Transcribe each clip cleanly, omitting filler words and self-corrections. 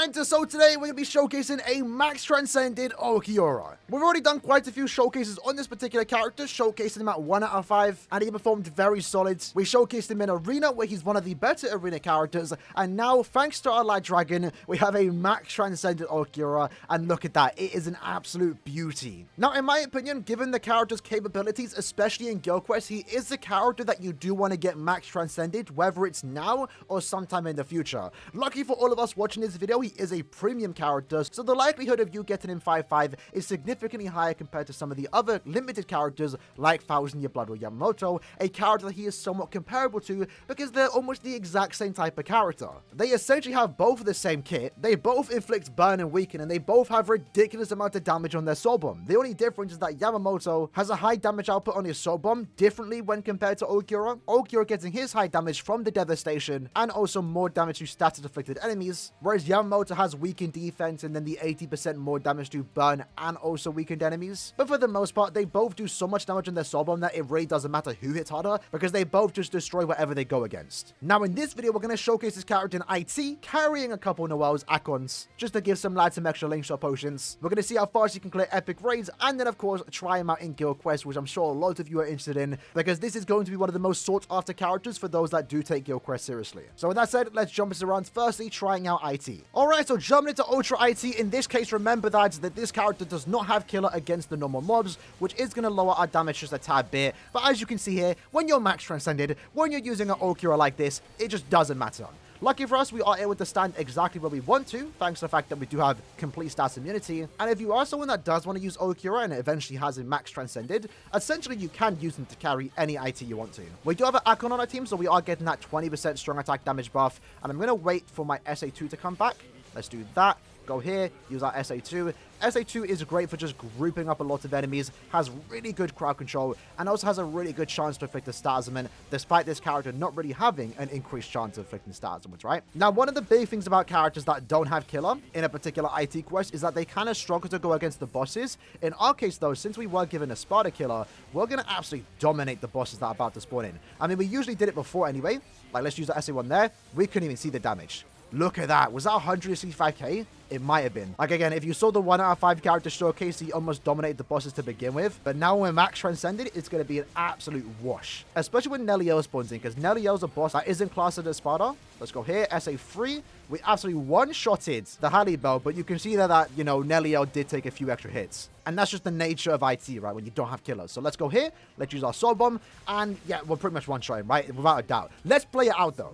Alright, so today we're going to be showcasing a max transcended ULQUIORRA. We've already done quite a few showcases on this particular character, showcasing him at 1 out of 5, and he performed very solid. We showcased him in Arena, where he's one of the better Arena characters, and now, thanks to our Light Dragon, we have a max transcended ULQUIORRA, and look at that, it is an absolute beauty. Now, in my opinion, given the character's capabilities, especially in Guild Quest, he is the character that you do want to get max transcended, whether it's now or sometime in the future. Lucky for all of us watching this video, he is a premium character, so the likelihood of you getting him 5-5 is significantly higher compared to some of the other limited characters like Thousand Year Blood or Yamamoto, a character that he is somewhat comparable to because they're almost the exact same type of character. They essentially have both the same kit, they both inflict burn and weaken, and they both have ridiculous amount of damage on their soul bomb. The only difference is that Yamamoto has a high damage output on his soul bomb differently when compared to ULQUIORRA. ULQUIORRA getting his high damage from the devastation and also more damage to status afflicted enemies, whereas Yamamoto has weakened defense and then the 80% more damage to burn and also weakened enemies. But for the most part, they both do so much damage on their soul bomb that it really doesn't matter who hits harder because they both just destroy whatever they go against. Now in this video, we're going to showcase this character in IT, carrying a couple Noel's Acons, just to give some lads some extra link shot potions. We're going to see how fast you can clear epic raids, and then of course try him out in Guild Quest, which I'm sure a lot of you are interested in because this is going to be one of the most sought after characters for those that do take Guild Quest seriously. So with that said, let's jump into the rounds. Firstly, trying out IT. Alright, so jumping into Ultra IT, in this case, remember that this character does not have killer against the normal mobs, which is going to lower our damage just a tad bit. But as you can see here, when you're max transcended, when you're using an ULQUIORRA like this, it just doesn't matter. Lucky for us, we are able to stand exactly where we want to, thanks to the fact that we do have complete stats immunity. And if you are someone that does want to use ULQUIORRA and it eventually has a max transcended, essentially you can use them to carry any IT you want to. We do have an Acon on our team, so we are getting that 20% strong attack damage buff. And I'm going to wait for my SA2 to come back. Let's do that. Go here, use our SA2. SA2 is great for just grouping up a lot of enemies, has really good crowd control, and also has a really good chance to inflict a Starsman, despite this character not really having an increased chance of inflicting Starsmans, right? Now, one of the big things about characters that don't have killer in a particular IT quest is that they kind of struggle to go against the bosses. In our case, though, since we were given a Sparta killer, we're going to absolutely dominate the bosses that are about to spawn in. I mean, we usually did it before anyway. Like, let's use the SA1 there. We couldn't even see the damage. Look at that. Was that 165k? It might have been. Like, again, if you saw the 1 out of 5 character showcase, he almost dominated the bosses to begin with. But now when max transcended, it's going to be an absolute wash. Especially when Nelliel spawns in, because Nelliel's a boss that isn't classed as Sparta. Let's go here. SA3. We absolutely one-shotted the Halibel, but you can see that, you know, Nelliel did take a few extra hits. And that's just the nature of IT, right, when you don't have killers. So let's go here. Let's use our soul bomb. And, yeah, we're pretty much one-shotting, right? Without a doubt. Let's play it out, though.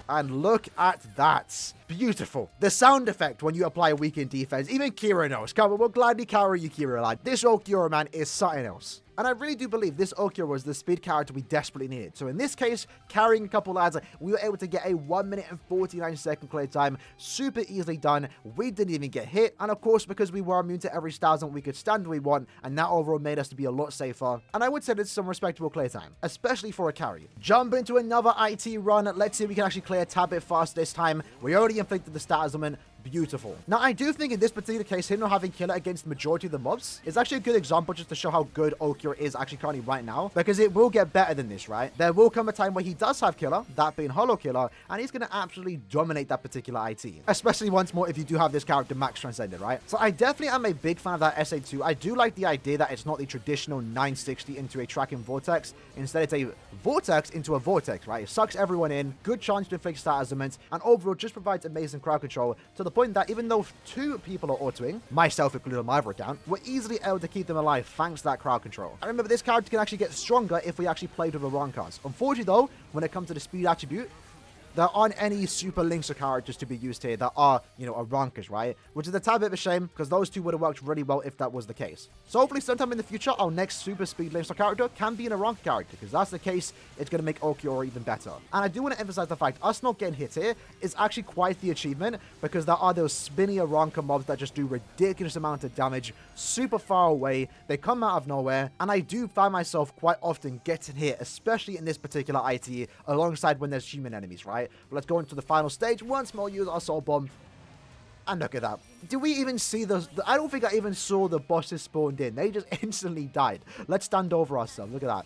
And look at that. Beautiful. The sound effect when you apply weakened defense. Even Kira knows. Come on, we'll gladly carry you, Kira. Like, this ULQUIORRA, man, is something else. And I really do believe this ULQUIORRA was the speed character we desperately needed. So in this case, carrying a couple lads, we were able to get a 1 minute and 49 second clear time. Super easily done. We didn't even get hit. And of course, because we were immune to every Starsman, we could stand we want. And that overall made us to be a lot safer. And I would say this is some respectable clear time, especially for a carry. Jump into another IT run. Let's see if we can actually clear a tad bit fast this time. We already inflicted the Starsman. Beautiful. Now, I do think in this particular case, him not having killer against the majority of the mobs is actually a good example just to show how good ULQUIORRA is actually currently right now, because it will get better than this, right? There will come a time where he does have killer, that being Hollow Killer, and he's going to absolutely dominate that particular IT, especially once more if you do have this character max transcended, right? So I definitely am a big fan of that SA2. I do like the idea that it's not the traditional 960 into a tracking vortex. Instead, it's a vortex into a vortex, right? It sucks everyone in, good chance to inflict status elements, and overall just provides amazing crowd control to the point that even though 2 people are autoing, myself included on my other account, we're easily able to keep them alive thanks to that crowd control. I remember this character can actually get stronger if we actually played with the wrong cards. Unfortunately though, when it comes to the speed attribute, there aren't any super links or characters to be used here that are, you know, a rankers, right? Which is a tad bit of a shame, because those two would have worked really well if that was the case. So hopefully sometime in the future, our next super speed links or character can be an a rank character, because that's the case, it's going to make ULQUIORRA even better. And I do want to emphasize the fact, us not getting hit here is actually quite the achievement, because there are those spinny ranker mobs that just do ridiculous amount of damage, super far away, they come out of nowhere, and I do find myself quite often getting hit, especially in this particular IT, alongside when there's human enemies, right? But let's go into the final stage. Once more, use our soul bomb. And look at that. Did we even see those? I don't think I even saw the bosses spawned in. They just instantly died. Let's stand over ourselves. Look at that.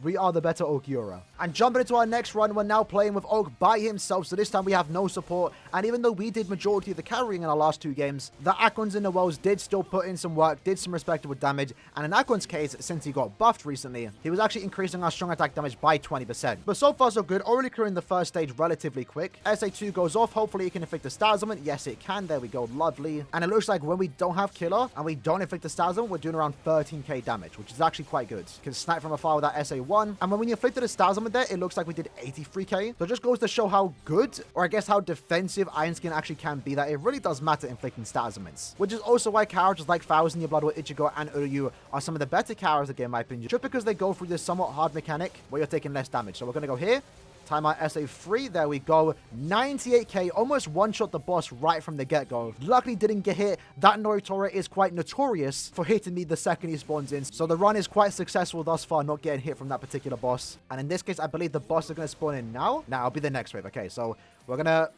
We are the better ULQUIORRA. And jumping into our next run, we're now playing with Ulq by himself, so this time we have no support. And even though we did majority of the carrying in our last 2 games, the Aquans in the Wells did still put in some work, did some respectable damage. And in Aquan's case, since he got buffed recently, he was actually increasing our strong attack damage by 20%. But so far so good, already clearing the first stage relatively quick. SA2 goes off, hopefully it can inflict the stats element. Yes, it can. There we go, lovely. And it looks like when we don't have killer and we don't inflict the stats element, we're doing around 13k damage, which is actually quite good. Can snipe from afar with that SA1. And when we inflicted a stats element there, it looks like we did 83k. So it just goes to show how good, or I guess how defensive Iron Skin actually can be, that it really does matter inflicting stats elements. Which is also why characters like Thousand Year Blood or Ichigo and Uryu are some of the better characters of the game, in my opinion, just because they go through this somewhat hard mechanic where you're taking less damage. So we're going to go here. Time out SA3, there we go. 98k, almost one-shot the boss right from the get-go. Luckily didn't get hit. That Noritora is quite notorious for hitting me the second he spawns in. So the run is quite successful thus far, not getting hit from that particular boss. And in this case, I believe the boss is going to spawn in now. Now, it'll be the next wave. Okay, so we're going to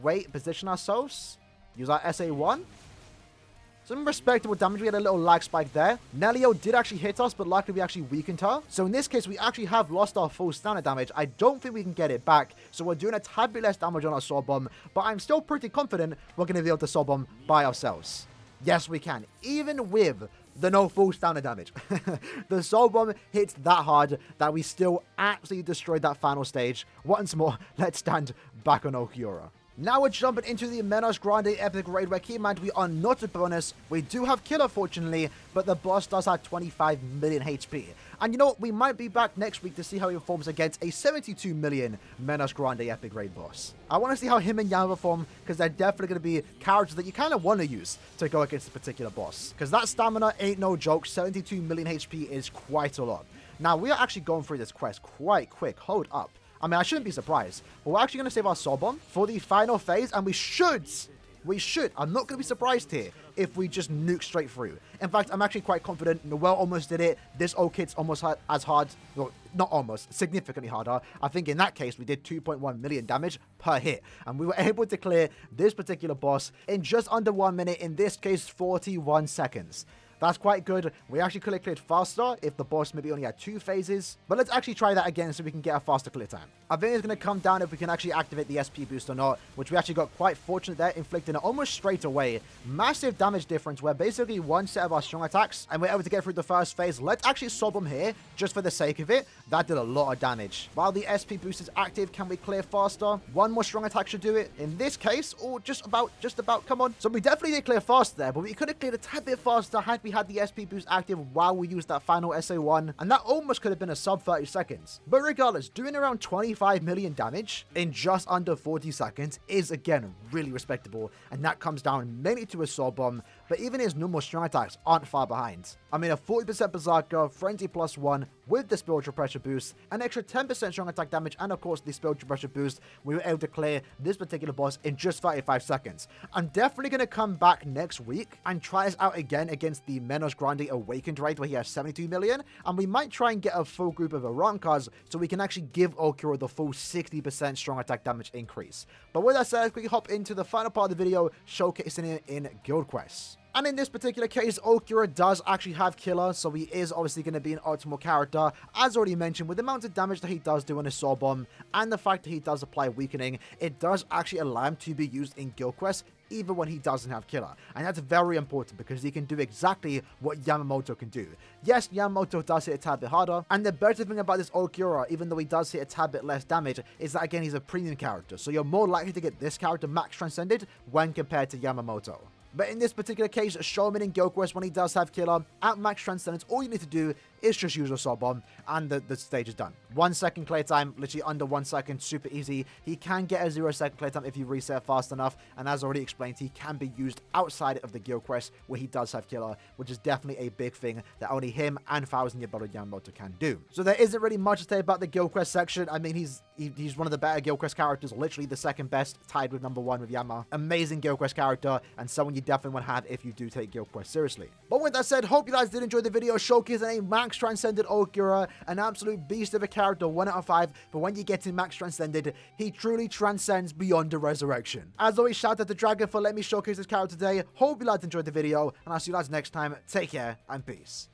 wait, position ourselves, use our SA1. Some respectable damage. We had a little lag spike there. Nelio did actually hit us, but luckily we actually weakened her. So in this case, we actually have lost our full standard damage. I don't think we can get it back. So we're doing a tad bit less damage on our Sword Bomb, but I'm still pretty confident we're going to be able to Sword Bomb by ourselves. Yes, we can. Even with the no full standard damage. The Sword Bomb hits that hard that we still absolutely destroyed that final stage. Once more, let's stand back on ULQUIORRA. Now we're jumping into the Grande epic raid, where keep in mind we are not a bonus. We do have killer, fortunately, but the boss does have 25 million HP. And you know what? We might be back next week to see how he performs against a 72 million Grande epic raid boss. I want to see how him and Yama perform, because they're definitely going to be characters that you kind of want to use to go against this particular boss. Because that stamina ain't no joke. 72 million HP is quite a lot. Now, we are actually going through this quest quite quick. Hold up. I mean, I shouldn't be surprised. But we're actually going to save our Sword Bomb for the final phase, and we should, I'm not going to be surprised here if we just nuke straight through. In fact, I'm actually quite confident. Noelle almost did it. This old kit's almost as hard, well, not almost, significantly harder. I think in that case, we did 2.1 million damage per hit, and we were able to clear this particular boss in just under 1 minute, in this case, 41 seconds. That's quite good. We actually could have cleared faster if the boss maybe only had 2 phases. But let's actually try that again so we can get a faster clear time. I think it's going to come down if we can actually activate the SP boost or not, which we actually got quite fortunate there, inflicting it almost straight away. Massive damage difference where basically one set of our strong attacks, and we're able to get through the first phase. Let's actually Sword Bomb here, just for the sake of it. That did a lot of damage. While the SP boost is active, can we clear faster? One more strong attack should do it. In this case, or just about, come on. So we definitely did clear faster there, but we could have cleared a tad bit faster had we had the SP boost active while we used that final SA1, and that almost could have been a sub 30 seconds. But regardless, doing around 25 million damage in just under 40 seconds is again really respectable, and that comes down mainly to a Sword Bomb, but even his normal strong attacks aren't far behind. I mean, a 40% Berserker, Frenzy +1 with the Spiritual Pressure boost, an extra 10% strong attack damage, and of course the Spiritual Pressure boost, we were able to clear this particular boss in just 35 seconds. I'm definitely going to come back next week and try this out again against the Grande Awakened raid, where he has 72 million, and we might try and get a full group of Arankas so we can actually give ULQUIORRA the full 60% strong attack damage increase. But with that said, let's quickly hop into the final part of the video, showcasing it in Guild Quests. And in this particular case, ULQUIORRA does actually have killer, so he is obviously going to be an optimal character. As already mentioned, with the amount of damage that he does do on his Sword Bomb, and the fact that he does apply weakening, it does actually allow him to be used in Guild Quests, even when he doesn't have killer. And that's very important because he can do exactly what Yamamoto can do. Yes, Yamamoto does hit a tad bit harder, and the better thing about this ULQUIORRA, even though he does hit a tad bit less damage, is that again, he's a premium character, so you're more likely to get this character max transcended when compared to Yamamoto. But in this particular case, show him in Guild Quest when he does have killer. At max transcendence, all you need to do is just use your Sword Bomb, and the stage is done. 1 second clear time, literally under 1 second, super easy. He can get a 0-second clear time if you reset fast enough, and as already explained, he can be used outside of the Guild Quest where he does have killer, which is definitely a big thing that only him and 1000 Year Blood Yamamoto can do. So there isn't really much to say about the Guild Quest section. I mean, he's one of the better Guild Quest characters, literally the second best, tied with #1 with Yama. Amazing Guild Quest character, and someone you definitely want to have if you do take Guild Quest seriously. But with that said, hope you guys did enjoy the video showcasing a max transcended ULQUIORRA, an absolute beast of a character, 1 out of 5, but when you get him max transcended, he truly transcends beyond the resurrection. As always, shout out to Dragon for letting me showcase this character today. Hope you guys enjoyed the video, and I'll see you guys next time. Take care, and peace.